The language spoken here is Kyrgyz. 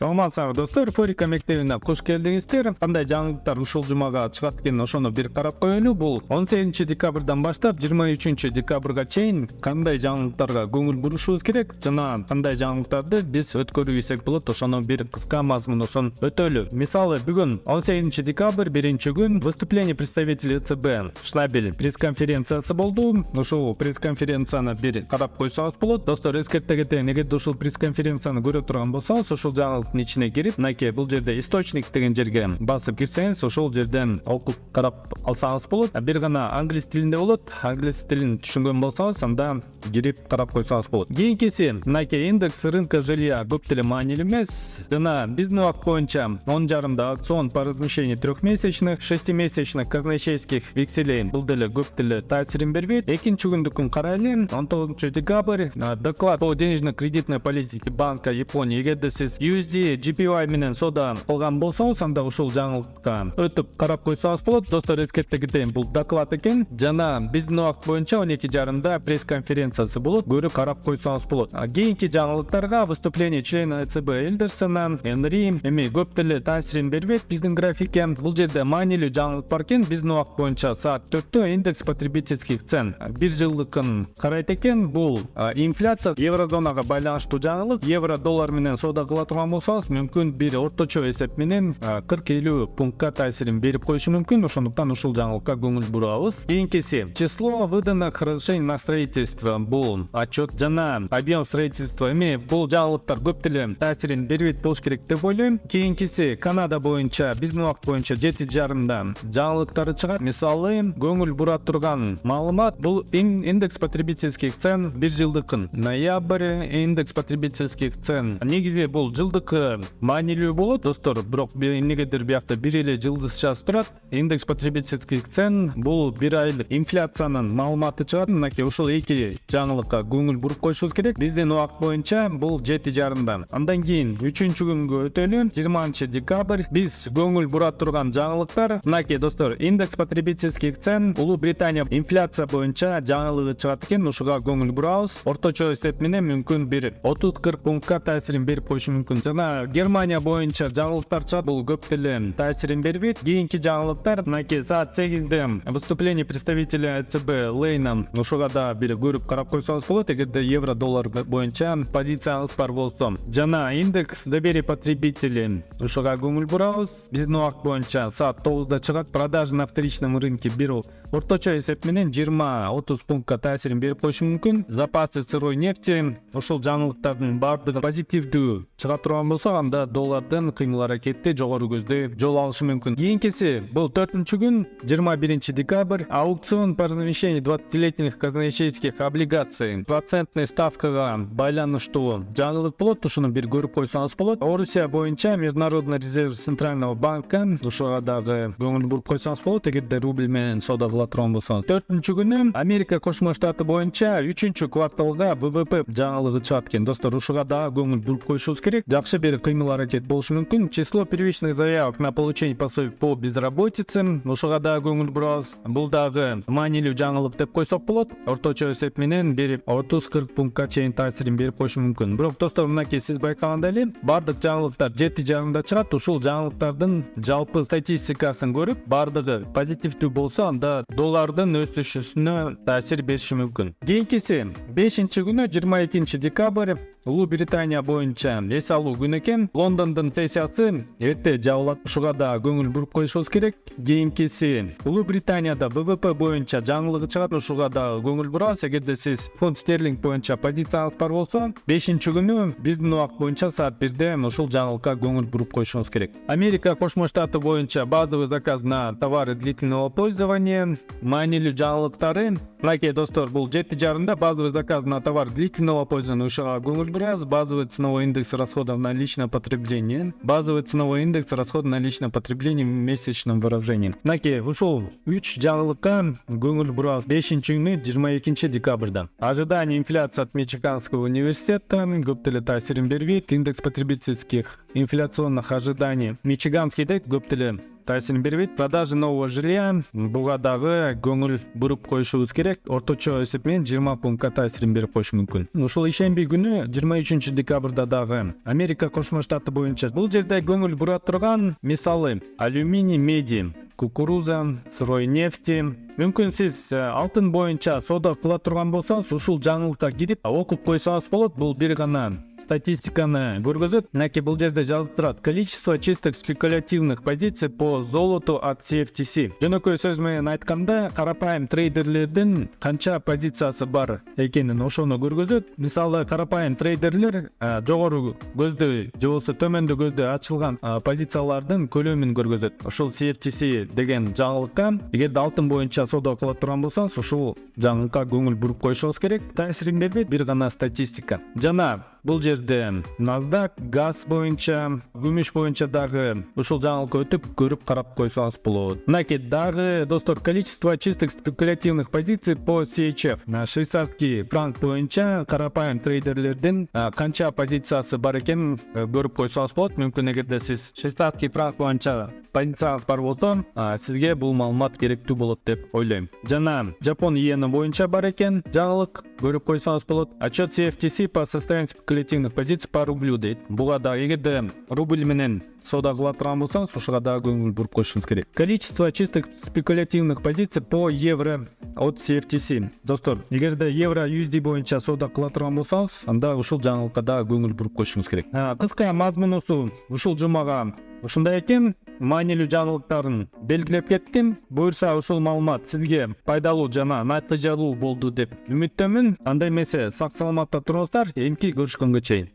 Саламатсызбы достор, Форика мектебине кош келдиңиздер. Кандай жаңылыктар ушул жумага чыгат экенин ошону бир карап коелу. Бул 18 декабрдан баштап 23 декабрга чейин кандай жаңылыктарга көңүл бурушубуз керек жана кандай жаңылыктарды биз өткөрүбөйсөк болот, ошону бир кыска мазмунусун өтөлү. Мисалы, бүгүн 18 декабрь, биринчи күн, выступление представителей ЦБ Шнабель пресс-конференциясы болду. Ушул пресс-конференцияны бир карап койсоңуз болот. Достор, эскерте кетейин, эгерде ушул пресс-конференцияны көрө турган болсоңуз, ушул жаңылыктын ичине кирип, мынакей бул жерде источник деген жерге басып кирсеңиз, ошол жерден окуп карап алсаңыз болот. Бир гана англис тилинде болот. Англис тилин түшүнгөн болсоңуз, анда кирип карап койсоңуз болот. Кийинкиси, мынакей индекс рынка жилья көп деле маанилүү эмес. Жана биздин убакыт боюнча 10,5 аукцион по размещению трехмесячных, 6-месячных казначейских векселей бул деле көп деле таасирин бербейт. Экинчи күндүкүн карайлы, 19 декабрь, доклад по денежно-кредитной политике Банка Японии. Эгерде сиз USD GPY менен соода кылган болсоңуз, анда ушул жаңылыкка өтүп карап койсоңуз болот. Достор, эскерте кетейин, бул доклад экен. Жана биздин убакыт боюнча 12:30 пресс-конференциясы болот. Көрүп карап койсоңуз болот. Кийинки жаңылыктарга выступление члена ЦБ Эльдерсона, Энри эми көп деле таасирин бербейт биздин графикке. Бул жерде маанилүү жаңылык бар экен. Биздин убакыт боюнча саат 4-тө индекс потребительских цен бир жылдыкын карайт экен. Бул инфляция еврозонага байланыштуу жаңылык. Евро доллар менен соода кыла турган болсоңуз, мүмкүн бир орточо эсеп менен 40-50 пунктка таасирин берип коюшу мүмкүн. Ошондуктан ушул жаңылыкка көңүл бурабыз. Кийинкиси, число выданных разрешений на строительство, бул отчет жана объем строительства. Эми бул жаңылыктар көп деле таасирин бербейт болуш керек деп ойлойм. Кийинкиси, Канада боюнча биздин убакыт боюнча 7:30 жаңылыктары чыгат. Мисалы, көңүл бура турган маалымат, бул индекс потребительских цен бир жылдыкын. Ноябрь индекс потребительских цен. Негизи бул жылдыкы маанилүү болот, достор, бирок эмнегедир биякта бир эле жылдызча турат. Индекс потребительских цен бул бир айлык инфляциянын маалыматы чыгат. Мынакей ушул эки жаңылыкка көңүл буруп коюшубуз керек. Биздин убакыт боюнча бул 7:30. Андан кийин 3-күнгө өтөлү, 20 декабрь, биз көңүл бура турган жаңылыктар. Мынакей достор, индекс потребительских цен, Улуу Британия инфляция боюнча жаңылыгы чыгат экен. Ушуга көңүл бурабыз. Орточо эсеп менен мүмкүн бир 30-40 пунктка таасирин берип коюшу мүмкүн. Жана Германия боюнча жаңылыктар чыгат, бул көп деле таасирин бербейт. Кийинки жаңылыктар, мынакей саат 8-де выступление представителя ЦБ Лейна. Ушуга да бир көрүп карап койсоңуз болот, эгерде евро доллар боюнча позицияңыз бар болсо. Жана индекс доверия потребителей, ушуга көңүл бурабыз. Биздин убакыт боюнча саат 9-да чыгат. Продажа на вторичном рынке бир орточо эсеп менен 20-30 пунктка таасирин берип коюшу мүмкүн. Запасы сырой нефти, ушул жаңылыктардын баардыгы позитивдүү чыга турган болсо, анда доллардын кыймыл аракети жогору көздөй жол алышы мүмкүн. Кийинкиси, бул 4-күн, 21 декабрь, аукцион по размещению 20-летних казначейских облигаций процентный ставкага байланыштуу жаңылык болот. Ушуну бир көрүп койсоңуз болот. Орусия боюнча Международный резерв Центрального банка, ушуга дагы көңүл буруп койсоңуз болот, эгерде рубль менен соода кыла турган болсоңуз. 4-күнү күнү Америка Кошмо Штаты боюнча 3-кварталга ВВП жаңылыгы чыгат экен. Достор, ушуга дагы көңүл буруп коюшубуз керек. Жакшы бир кыймыл аракет болушу мүмкүн. Число первичных заявок на получение пособий по безработице, ушуга дагы көңүл бурабыз. Бул дагы маанилүү жаңылык деп койсок болот. Орточо эсеп менен бир 30-40 пунктка чейин таасирин берип коюшу мүмкүн. Бирок достор, мынакей сиз байкагандай эле баардык жаңылыктар 7:30 чыгат. Ушул жаңылыктардын жалпы статистикасын көрүп, баардыгы позитивдүү болсо, анда доллардын өсүшүнө таасир бериши мүмкүн. Кийинкиси, 5-күнү 22 декабрь, Улуу Британия боюнча эс алуу күнү экен. Лондондун сессиясы эрте жабылат. Ушуга да көңүл буруп коюшубуз керек. Кийинкиси, Улуу Британияда ВВП боюнча жаңылыгы чыгат. Ушуга да көңүл бурабыз. Эгерде сиз фунт стерлинг боюнча позицияңыз бар болсо, 5-күнү биздин убакыт боюнча саат 1-де ушул жаңылыкка көңүл буруп коюшуңуз керек. Америка Кошмо Штаты боюнча базовый заказ на товары длительного пользования, маанилүү жаңылыктары. Мынакей достор, бул 7:30 базовый заказ на товар длительного пользования, ушуга көңүл бурабыз. Базовый ценовой индекс расходов на личное потребление. Базовый ценовой индекс расходов на личное потребление в месячном выражении. Мынакей ушул 3 жаңылыкка көңүл бурабыз. 5-күнү 22 декабрда. Ожидание инфляции от Мичиганского университета көп деле таасирин бербейт. Индекс потребительских инфляционных ожиданий Мичиганскийде көп деле таасирин бербейт. Продажа нового жилья буга дагы көңүл буруп коюшубуз керек. Орточо эсеп менен 20 пунктка таасирин берип коюшу мүмкүн. Ушул ишемби күнү 23 декабрда дагы Америка Кошмо Штаты боюнча бул жерде көңүл бура турган мисалы алюминий, меди, кукуруза, сырой нефти. Мүмкүн сиз алтын боюнча соода кыла турган болсоңуз, ушул жаңылыкка кирип окуп койсоңуз болот. Бул бир гана статистиканы көргөзөт. Мынакей бул жерде жазылып турат: количество чистых спекулятивных позиций по золоту от CFTC. Жөнөкөй сөз менен айтканда, карапайым трейдерлердин канча позициясы бар экенин ошону көргөзөт. Мисалы, карапайым трейдерлер жогору көздө же болбосо төмөндө көздө ачылган позициялардын көлөмүн көргөзөт. Ошол CFTC деген жаңылыкка эгерде алтын боюнча соода кыла турган болсоңуз, ушул жаңылыкка көңүл буруп коюшуңуз керек. Таасирин бербейт, бир гана статистика. Жана бул жерде NASDAQ, газ боюнча, күмүш боюнча дагы ушул жаңылыкка өтүп көрүп карап койсоңуз болот. Мынакей дагы достор, количество чистых спекулятивных позиций по CHF. Швейцарский франк боюнча карапайым трейдерлердин канча позициясы бар экенин көрүп койсоңуз болот. Мүмкүн эгерде сиз швейцарский франк боюнча позицияңыз бар болсо, сизге бул маалымат керектүү болот деп ойлойм. Жана Жапон иени боюнча бар экен жаңылык, көрүп койсоңуз болот. Отчет CFTC по состоянию спекулятивных позиций по рублю дейт. Буга да эгерде рубль менен соода кыла турган болсоңуз, ушуга дагы көңүл буруп коюшуңуз керек. Количество чистых спекулятивных позиций по евро от CFTC. Достор, эгерде евро USD боюнча соода кыла турган болсоңуз, анда ушул жаңылыкка дагы көңүл буруп коюшуңуз керек. Кыска мазмунусу ушул жумага ушундай экен. Маанилүү жаңылыктарын белгилеп кеттим. Буюрса ушул маалымат сизге пайдалуу жана натыйжалуу болду деп үмүттөмүн. Андай эмесе, сак саламатта туруңуздар. Эмки көрүшкөнгө чейин.